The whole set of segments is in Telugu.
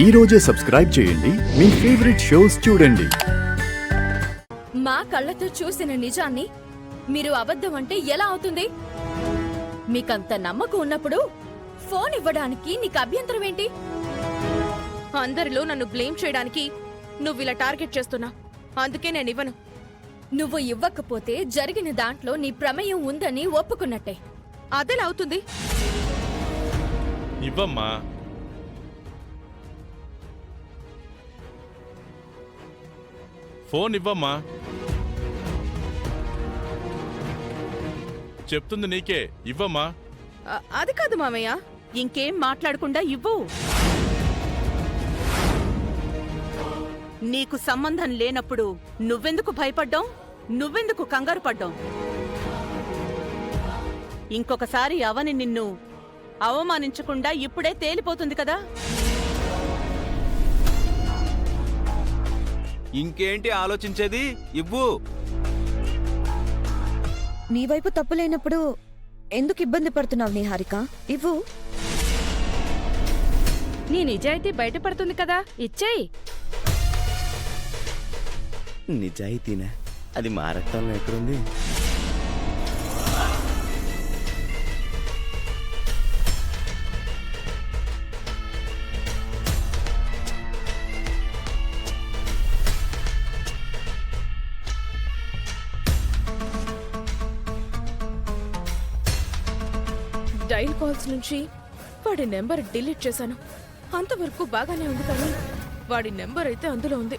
ఈ రోజే సబ్స్క్రైబ్ చేయండి మీ ఫేవరెట్ షోస్ చూడండి. మా కళ్ళతో చూసిన నిజాన్ని మీరు అబద్ధం అంటే ఎలా అవుతుంది? మీకంత నమ్మకం ఉన్నప్పుడు ఫోన్ ఇవ్వడానికి నీకు అభ్యంతరం ఏంటి? అందరిలో నన్ను బ్లేమ్ చేయడానికి నువ్విలా టార్గెట్ చేస్తున్నా, అందుకే నేను ఇవ్వను. నువ్వు ఇవ్వకపోతే జరిగిన దాంట్లో నీ ప్రమేయం ఉందని ఒప్పుకున్నట్టే. అదెలా అవుతుంది? ఇవ్వమ్మా. ఫోన్ ఇవ్వమ్మా. చెప్తుంది నీకే, ఇవ్వమ్మా. అది కాదు మామయ్య, ఇంకేం మాట్లాడకుండా ఇవ్వు. నీకు సంబంధం లేనప్పుడు నువ్వెందుకు భయపడ్డావు? నువ్వెందుకు కంగారు పడ్డావు? ఇంకొకసారి అవని నిన్ను అవమానించకుండా ఇప్పుడే తేలిపోతుంది కదా. ఇంకేంటి ఆలోచించేది? ఇవ్వు. నీ వైపు తప్పు లేనప్పుడు ఎందుకు ఇబ్బంది పడుతున్నావు నిహారిక? ఇవ్వు. నీ నిజాయితీ బయటపడుతుంది కదా, ఇచ్చేయి. నిజాయితీనా? అది మా రక్తంలో ఎక్కడుంది? డైల్ కాల్స్ నుంచి వాడి నెంబర్ డిలీట్ చేశాను. అంతవరకు బాగానే ఉంది, కానీ వాడి నెంబర్ అయితే అందులో ఉంది.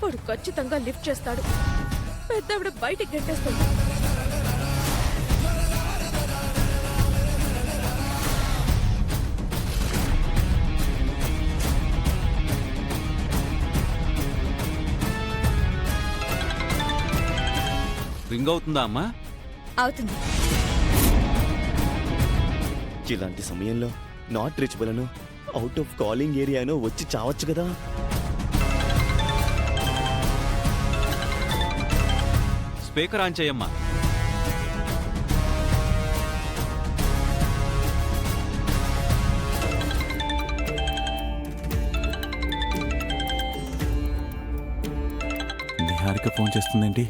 వాడు ఖచ్చితంగా లిఫ్ట్ చేస్తాడు. పెద్దవిడ బయటికి గెట్టేస్తుంది. రింగ్ అవుతుందా అమ్మా? అవుతుంది. ఇలాంటి సమయంలో నాట్ రీచబుల్ అను, అవుట్ ఆఫ్ కాలింగ్ ఏరియాను వచ్చి చావచ్చు కదా. స్పీకర్ ఆన్ చేయమ్మా. నిహారిక ఫోన్ చేస్తుందేంటి?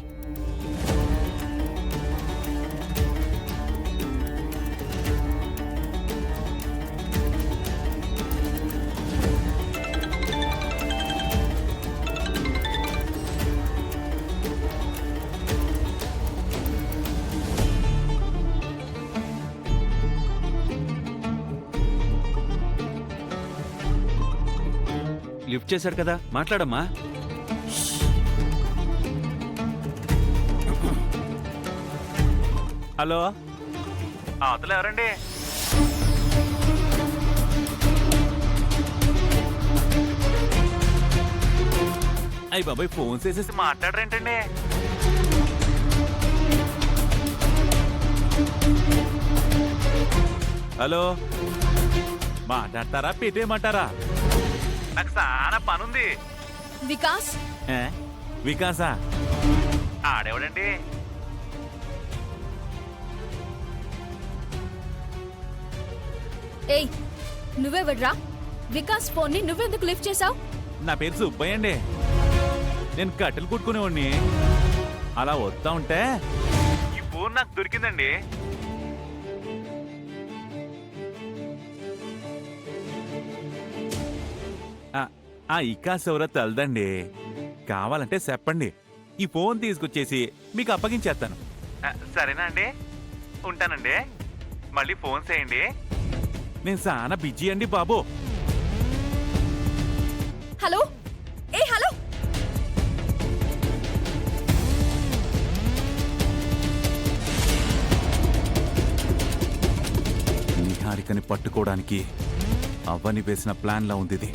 లిఫ్ట్ చేశాడు కదా, మాట్లాడమ్మా. హలో, అవతల ఎవరండి? అయ్యి బాబాయ్, ఫోన్ చేసేసి మాట్లాడరేంటండి? హలో, మాట్లాడతారా పెట్టేయమంటారా? నాకు చాలా పనుంది. వికాస్, వికాసా? ఆడేవాడండి? ఏయ్ నువ్వెవడ్రా? వికాస్ ఫోన్ ని నువ్వెందుకు లిఫ్ట్ చేసావు? నా పేరు సుబ్బయ్య అండి. నేను కట్టెలు కుట్టుకునేవాడిని. అలా వస్తా ఉంటే ఈ ఫోన్ నాకు దొరికిందండి. ఆ ఇకాస్ ఎవరో తెలదండి. కావాలంటే చెప్పండి, ఈ ఫోన్ తీసుకొచ్చేసి మీకు అప్పగించేస్తాను. సరేనా అండి? ఉంటానండి. మళ్ళీ ఫోన్ చేయండి. నేను చాలా బిజీ అండి బాబు. హలో, ఏ హలో. నిహారికని పట్టుకోవడానికి అవని వేసిన ప్లాన్లా ఉంది ఇది.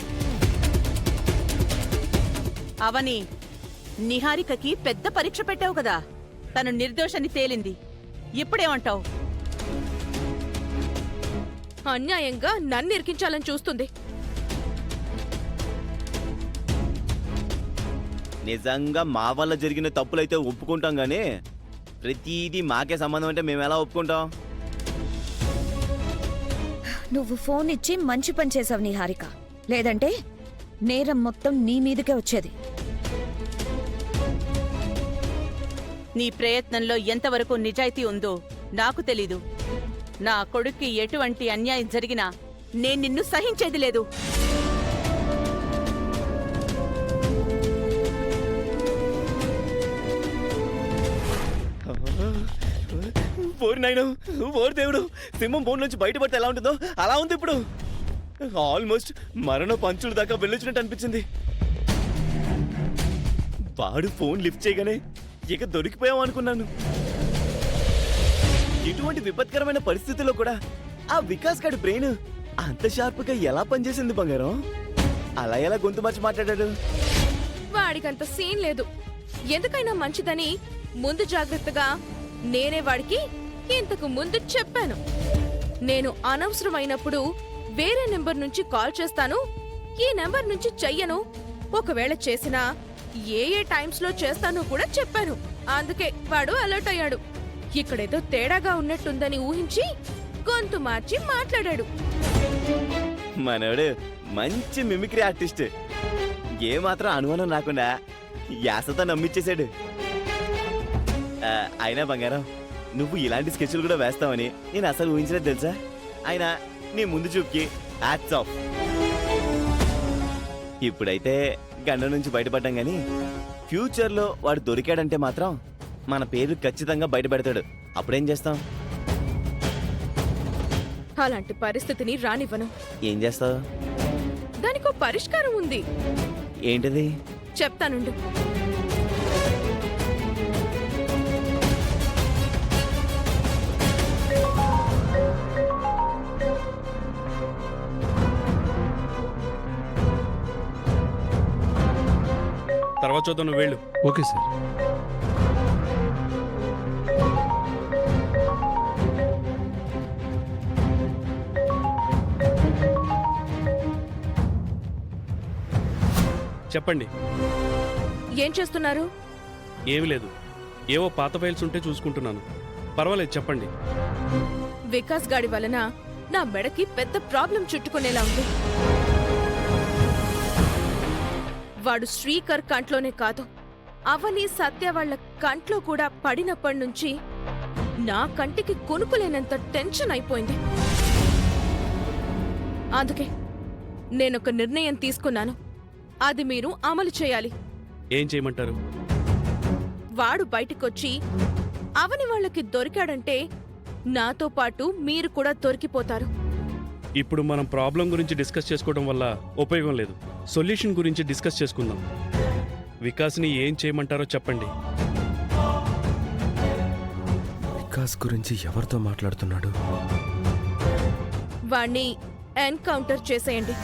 అవని, నిహారికకి పెద్ద పరీక్ష పెట్టావు కదా. తను నిర్దోషని తేలింది. ఇప్పుడేమంటావు? అన్యాయంగా నన్ను ఇరికించాలని చూస్తుంది. నిజంగా మా వల్ల జరిగిన తప్పులైతే ఒప్పుకుంటాం గానీ ప్రతిదీ మాకే సంబంధం అంటే మేము ఎలా ఒప్పుకుంటాం? నువ్వు ఫోన్ ఇచ్చి మంచి పని చేసావు నిహారిక. లేదంటే నేరం మొత్తం నీ మీదకే వచ్చేది. నీ ప్రయత్నంలో ఎంతవరకు నిజాయితీ ఉందో నాకు తెలీదు. నా కొడుక్కి ఎటువంటి అన్యాయం జరిగినా నేను నిన్ను సహించేది లేదు. ఓరి నాయను, ఓరి దేవుడు, సింహం బోన్ నుంచి బయటపడితే ఎలా ఉంటుందో అలా ఉంది ఇప్పుడు. ఆల్మోస్ట్ మరణ పంచుల దాకా వెళ్ళొచ్చినట్టు అనిపించింది. వాడు ఫోన్ లిఫ్ట్ చేయగానే ఇక దొరికిపోయాం అనుకున్నాను. ఇటువంటి విపత్కరమైన పరిస్థితుల్లో కూడా ఆ వికాస్ గాడి బ్రెయిన్ అంత షార్ప్గా ఎలా పనిచేసింది బంగారం? అలా ఎలా గొంతు మార్చి మాట్లాడాడు? వాడికంత సీన్ లేదు. ఎందుకైనా మంచిదని ముందు జాగ్రత్తగా నేనే వాడికి ఇంతకు ముందు చెప్పాను. నేను అనవసరమైనప్పుడు వేరే నెంబర్ నుంచి కాల్ చేస్తాను, ఈ నెంబర్ నుంచి చెయ్యను, ఒకవేళ చేసినా ఏ టైమ్స్ లో చేస్తానో కూడా చెప్పాను. అందుకే వాడు అలర్ట్ అయ్యాడు. ఇక్కడేదో తేడాగా ఉన్నట్టుందని ఊహించి గొంతు మార్చి మాట్లాడాడు. మనోడు మంచి మిమిక్రీ ఆర్టిస్ట్. ఏ మాత్రం అనుమానం రాకుండా యాసతో నమ్మిచ్చేశాడు. అయినా బంగారం, నువ్వు ఇలాంటి స్కెచ్లు కూడా వేస్తావని నేను అసలు ఊహించలేదు తెలుసా. అయినా నీ ముందు చూపుకి హ్యాట్స్ ఆఫ్. ఇప్పుడైతే గండ నుంచి బయటపడ్డాం గాని ఫ్యూచర్లో వాడు దొరికాడంటే మాత్రం మన పేరు ఖచ్చితంగా బయటపెడతాడు. అప్పుడేం చేస్తాం? అలాంటి పరిస్థితిని రానివ్వను. ఏం చేస్తావు? దానికో పరిష్కారం ఉంది, ఏంటిది? చెప్తానుండు. తర్వాత చూద్దాం, నువ్వు వెళ్ళు. Okay sir. చెప్పండి. ఏం చేస్తున్నారు? ఏమీ లేదు, ఏవో పాత ఫైల్స్ ఉంటే చూసుకుంటున్నాను. పర్వాలేదు, చెప్పండి. వికాస్ గాడి వలన నా మెడకి పెద్ద ప్రాబ్లం చుట్టుకునేలా ఉంది. వాడు శ్రీకర్ కంట్లోనే కాదు, అవని సత్య వాళ్ల కంట్లో కూడా పడినప్పటి నుంచి నా కంటికి కొనుక్కులేనంత టెన్షన్ అయిపోయింది. అందుకే నేనొక నిర్ణయం తీసుకున్నాను. అది మీరు అమలు చేయాలి. ఏం చేయమంటారు? వాడు బయటికొచ్చి అవని వాళ్ళకి దొరికాడంటే నాతో పాటు మీరు కూడా దొరికిపోతారు. ఇప్పుడు మనం ప్రాబ్లం గురించి డిస్కస్ చేసుకోవడం వల్ల ఉపయోగం లేదు. సొల్యూషన్ గురించి డిస్కస్ చేసుకుందాం. వికాస్ని ఏం చేయమంటారో చెప్పండి. వికాస్ గురించి ఎవరితో మాట్లాడుతున్నాడు? వాణ్ణి ఎన్కౌంటర్ చేసేయండి.